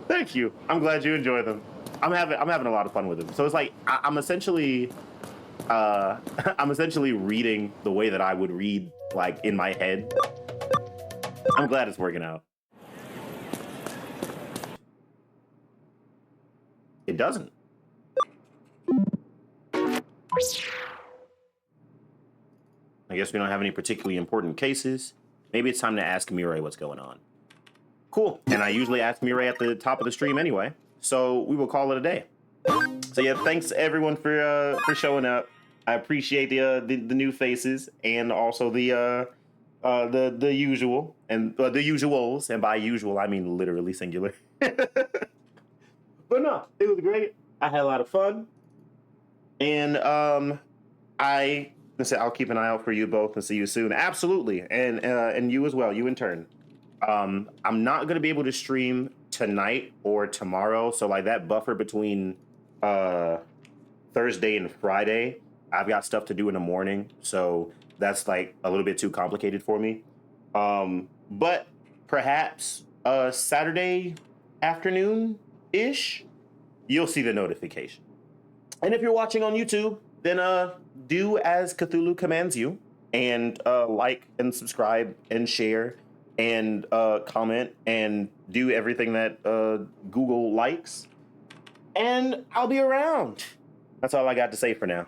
A: Thank you. I'm glad you enjoy them. I'm having a lot of fun with them. So it's like I'm essentially reading the way that I would read, like, in my head. I'm glad it's working out. It doesn't. I guess we don't have any particularly important cases. Maybe it's time to ask Mirai what's going on. Cool. And I usually ask Mirai at the top of the stream anyway. So we will call it a day. So yeah, thanks everyone for showing up. I appreciate the new faces and also the usual and the usuals. And by usual, I mean literally singular. But no, it was great. I had a lot of fun. And I'll keep an eye out for you both and see you soon. Absolutely. And you as well, you in turn. I'm not going to be able to stream tonight or tomorrow. So like that buffer between Thursday and Friday, I've got stuff to do in the morning. So that's like a little bit too complicated for me. But perhaps Saturday afternoon-ish, you'll see the notification. And if you're watching on YouTube, then do as Cthulhu commands you and like and subscribe and share and comment and do everything that Google likes. And I'll be around. That's all I got to say for now.